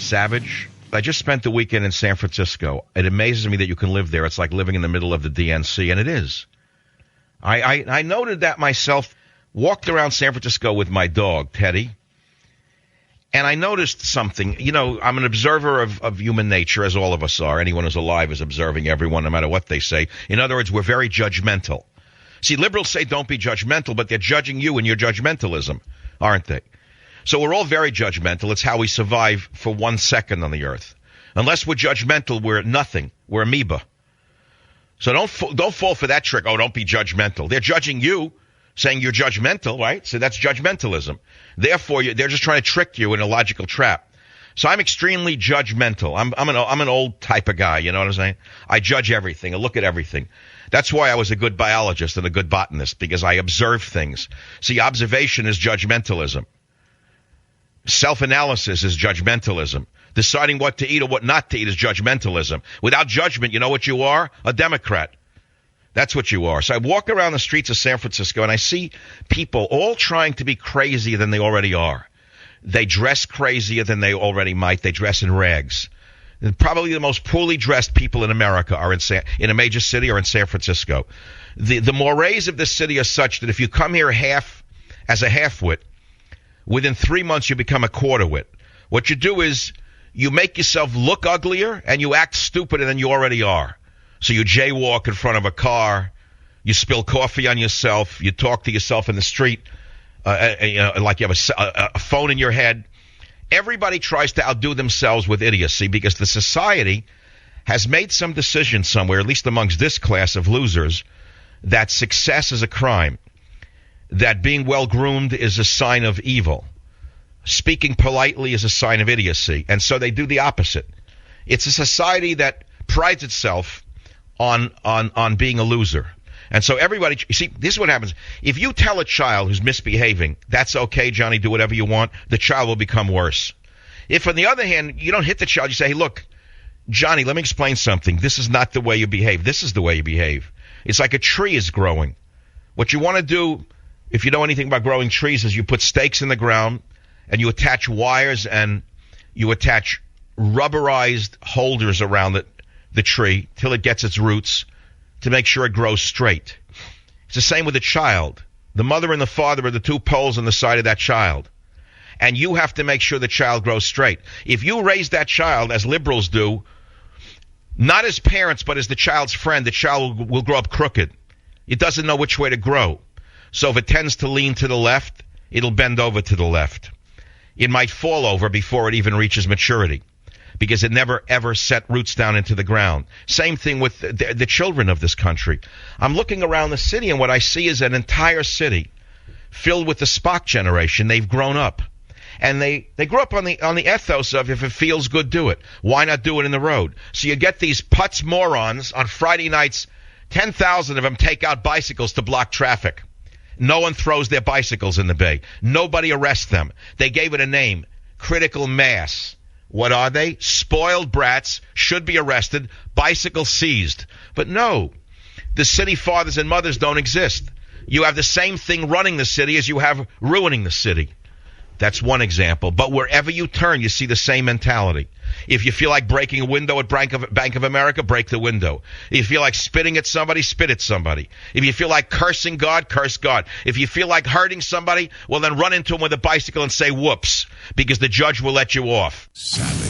savage. I just spent the weekend in San Francisco. It amazes me that you can live there. It's like living in the middle of the DNC, and it is. I noted that myself. Walked around San Francisco with my dog, Teddy, and I noticed something. You know, I'm an observer of human nature, as all of us are. Anyone who's alive is observing everyone, no matter what they say. In other words, we're very judgmental. See, liberals say don't be judgmental, but they're judging you and your judgmentalism, aren't they? So we're all very judgmental. It's how we survive for 1 second on the earth. Unless we're judgmental, we're nothing. We're amoeba. So don't fall for that trick. Oh, don't be judgmental. They're judging you, saying you're judgmental, right? So that's judgmentalism. Therefore, they're just trying to trick you in a logical trap. So I'm extremely judgmental. I'm an old type of guy, you know what I'm saying? I judge everything. I look at everything. That's why I was a good biologist and a good botanist, because I observe things. See, observation is judgmentalism. Self-analysis is judgmentalism. Deciding what to eat or what not to eat is judgmentalism. Without judgment, you know what you are? A Democrat. That's what you are. So I walk around the streets of San Francisco, and I see people all trying to be crazier than they already are. They dress crazier than they already might. They dress in rags. And probably the most poorly dressed people in America are in a major city or in San Francisco. The mores of the city are such that if you come here as a half-wit, within 3 months you become a quarter-wit. What you do is you make yourself look uglier and you act stupider than you already are. So you jaywalk in front of a car, you spill coffee on yourself, you talk to yourself in the street, like you have a phone in your head. Everybody tries to outdo themselves with idiocy because the society has made some decision somewhere, at least amongst this class of losers, that success is a crime, that being well-groomed is a sign of evil, speaking politely is a sign of idiocy, and so they do the opposite. It's a society that prides itself on being a loser. And so everybody, you see, this is what happens. If you tell a child who's misbehaving, that's okay, Johnny, do whatever you want, the child will become worse. If, on the other hand, you don't hit the child, you say, hey, look, Johnny, let me explain something. This is not the way you behave. This is the way you behave. It's like a tree is growing. What you want to do, if you know anything about growing trees, is you put stakes in the ground and you attach wires and you attach rubberized holders around the tree till it gets its roots to make sure it grows straight. It's the same with a child. The mother and the father are the two poles on the side of that child. And you have to make sure the child grows straight. If you raise that child, as liberals do, not as parents but as the child's friend, the child will grow up crooked. It doesn't know which way to grow. So if it tends to lean to the left, it'll bend over to the left. It might fall over before it even reaches maturity, because it never, ever set roots down into the ground. Same thing with the children of this country. I'm looking around the city, and what I see is an entire city filled with the Spock generation. They've grown up. And they grew up on the ethos of, if it feels good, do it. Why not do it in the road? So you get these putz morons on Friday nights, 10,000 of them take out bicycles to block traffic. No one throws their bicycles in the bay. Nobody arrests them. They gave it a name, critical mass. What are they? Spoiled brats, should be arrested, bicycle seized. But no, the city fathers and mothers don't exist. You have the same thing running the city as you have ruining the city. That's one example. But wherever you turn, you see the same mentality. If you feel like breaking a window at Bank of America, break the window. If you feel like spitting at somebody, spit at somebody. If you feel like cursing God, curse God. If you feel like hurting somebody, well, then run into him with a bicycle and say whoops, because the judge will let you off. Savage.